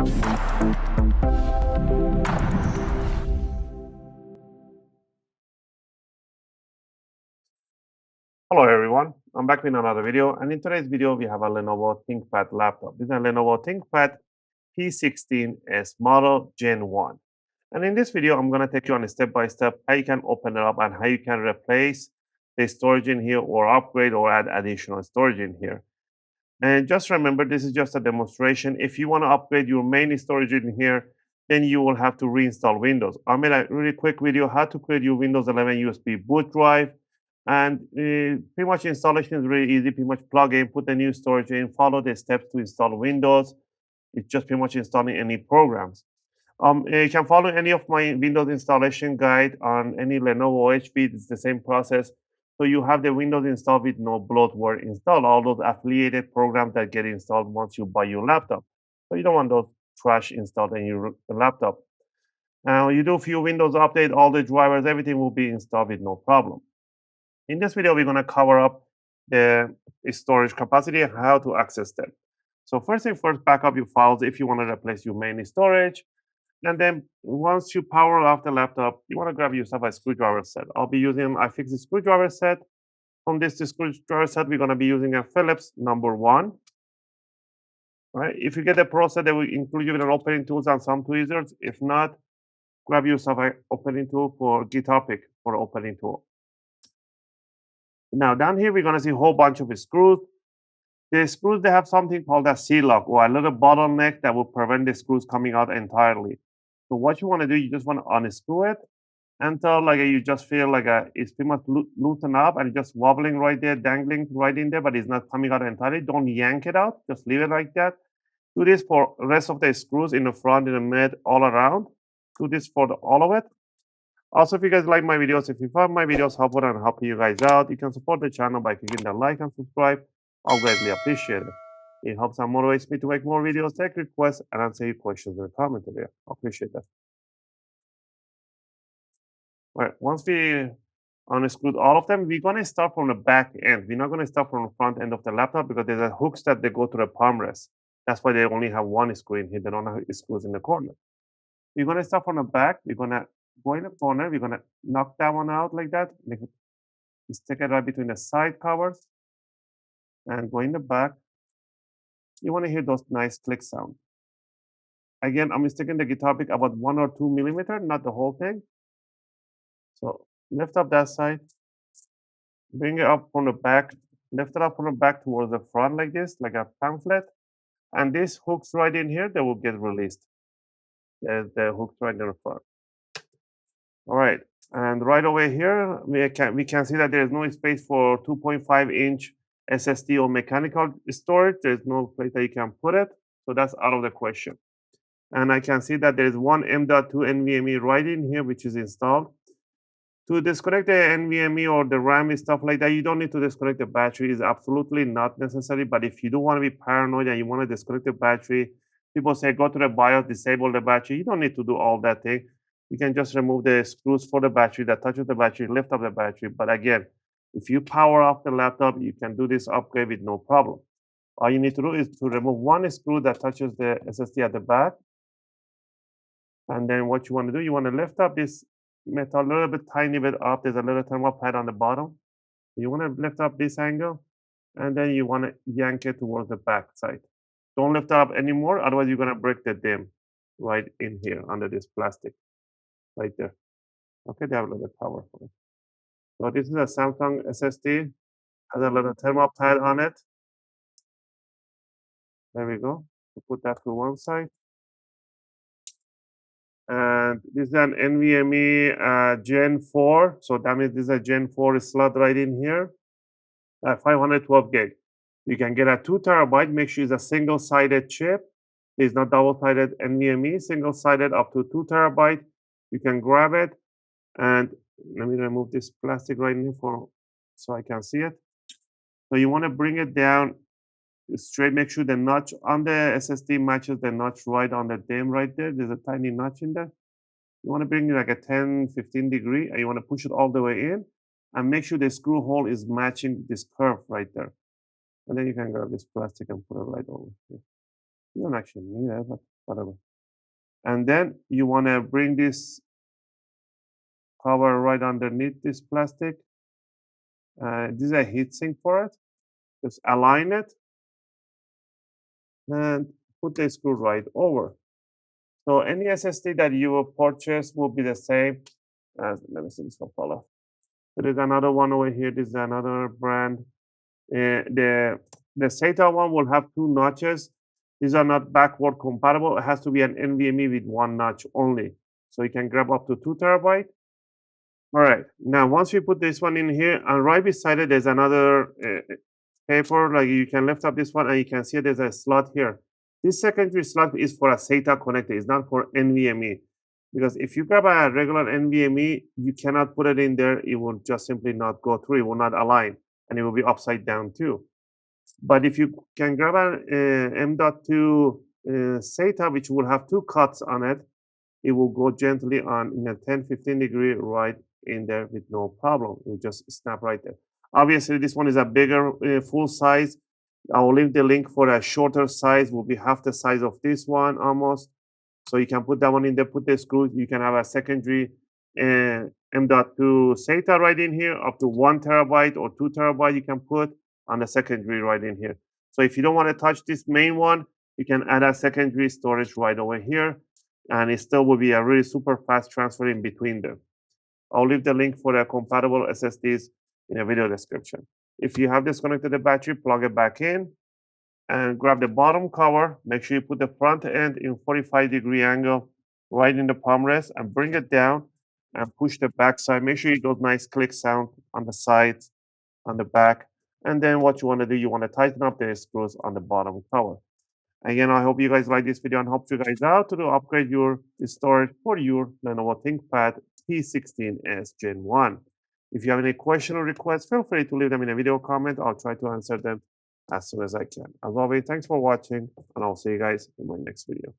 Hello everyone, I'm back with another video, and in today's video we have a Lenovo ThinkPad laptop. This is a Lenovo ThinkPad P16s model Gen 1. And in this video I'm going to take you on a step-by-step how you can open it up and how you can replace the storage in here or upgrade or add additional storage in here. And just remember, this is just a demonstration. If you want to upgrade your main storage in here, then you will have to reinstall Windows. I made a really quick video how to create your Windows 11 USB boot drive. And pretty much installation is really easy. Pretty much plug in, put the new storage in, follow the steps to install Windows. It's just pretty much installing any programs. You can follow any of my Windows installation guide on any Lenovo HP. It's the same process. So you have the Windows installed with no bloatware installed, all those affiliated programs that get installed once you buy your laptop. So you don't want those trash installed in your laptop. Now you do a few Windows update, all the drivers, everything will be installed with no problem. In this video, we're going to cover up the storage capacity and how to access them. So first thing first, back up your files if you want to replace your main storage. And then once you power off the laptop, you want to grab yourself a screwdriver set. I'll be using a fixed screwdriver set. From this screwdriver set, we're going to be using a Phillips #1. Right? If you get a Pro set, they will include you with an opening tools and some tweezers. If not, grab yourself an opening tool for Diagnostic for opening tool. Now down here, we're going to see a whole bunch of screws. The screws, they have something called a C-lock or a little bottleneck that will prevent the screws coming out entirely. So what you want to do, you just want to unscrew it until like you just feel like it's pretty much loosened up and just wobbling right there, dangling right in there, but it's not coming out entirely. Don't yank it out. Just leave it like that. Do this for the rest of the screws in the front, in the mid, all around. Do this for all of it. Also, if you guys like my videos, if you find my videos helpful and helping you guys out, you can support the channel by clicking the like and subscribe. I'll greatly appreciate it. It helps and motivates me to make more videos, take requests, and answer your questions in the comment area. I appreciate that. All right, once we unscrewed all of them, we're going to start from the back end. We're not going to start from the front end of the laptop because there's a hooks that they go to the palm rest. That's why they only have one screw in here. They don't have screws in the corner. We're going to start from the back. We're going to go in the corner. We're going to knock that one out like that. Stick it right between the side covers and go in the back. You want to hear those nice click sound. Again, I'm sticking the guitar pick about 1 or 2 millimeter, not the whole thing. So lift up that side, bring it up from the back, lift it up from the back towards the front like this, like a pamphlet. And these hooks right in here, they will get released. There's the hooks right in the front. All right, and right over here, we can see that there is no space for 2.5-inch SSD or mechanical storage. There's no place that you can put it, so that's out of the question. And I can see that there is one M.2 NVMe right in here, which is installed. To disconnect the NVMe or the RAM and stuff like that, you don't need to disconnect the battery. It's absolutely not necessary. But if you do want to be paranoid and you want to disconnect the battery, people say go to the BIOS, disable the battery. You don't need to do all that thing. You can just remove the screws for the battery that touches the battery, lift up the battery. But again, if you power off the laptop, you can do this upgrade with no problem. All you need to do is to remove one screw that touches the SSD at the back. And then what you want to do, you want to lift up this metal a little bit, tiny bit up. There's a little thermal pad on the bottom. You want to lift up this angle, and then you want to yank it towards the back side. Don't lift it up anymore, otherwise you're going to break the DIMM right in here under this plastic. Right there. Okay, they have a little cover for it. So this is a Samsung SSD. Has a little thermal pad on it. There we go. So put that to one side. And this is an NVMe Gen 4. So that means this is a Gen 4 slot right in here. 512 gig. You can get a 2 terabyte. Make sure it's a single-sided chip. It's not double-sided NVMe. Single-sided up to 2 terabyte. You can grab it. And let me remove this plastic right here so I can see it. So you want to bring it down straight. Make sure the notch on the SSD matches the notch right on the DIMM right there. There's a tiny notch in there. You want to bring it like a 10-15 degree, and you want to push it all the way in, and make sure the screw hole is matching this curve right there. And then you can grab this plastic and put it right over here. You don't actually need it, but whatever. And then you want to bring this cover right underneath this plastic. This is a heat sink for it. Just align it and put the screw right over. So any SSD that you will purchase will be the same as, let me see this one follow. There is another one over here. This is another brand. The SATA one will have 2 notches. These are not backward compatible. It has to be an NVMe with 1 notch only. So you can grab up to 2 terabyte. All right. Now, once we put this one in here, and right beside it, there's another paper. Like you can lift up this one, and you can see there's a slot here. This secondary slot is for a SATA connector. It's not for NVMe. Because if you grab a regular NVMe, you cannot put it in there. It will just simply not go through. It will not align, and it will be upside down too. But if you can grab an M.2 SATA, which will have 2 cuts on it, it will go gently on in a 10-15 degree right in there with no problem. It will just snap right there. Obviously, this one is a bigger full size. I will leave the link for a shorter size, will be half the size of this one almost. So you can put that one in there, put the screws. You can have a secondary M.2 SATA right in here, up to 1 terabyte or 2 terabyte you can put on the secondary right in here. So if you don't want to touch this main one, you can add a secondary storage right over here, and it still will be a really super fast transfer in between them. I'll leave the link for the compatible SSDs in the video description. If you have disconnected the battery, plug it back in and grab the bottom cover. Make sure you put the front end in 45-degree angle right in the palm rest and bring it down and push the back side. Make sure you get nice click sound on the sides, on the back. And then what you want to do, you want to tighten up the screws on the bottom cover. Again, I hope you guys like this video and help you guys out to upgrade your storage for your Lenovo ThinkPad P16s Gen 1. If you have any question or requests, feel free to leave them in a video comment. I'll try to answer them as soon as I can. As always, thanks for watching, and I'll see you guys in my next video.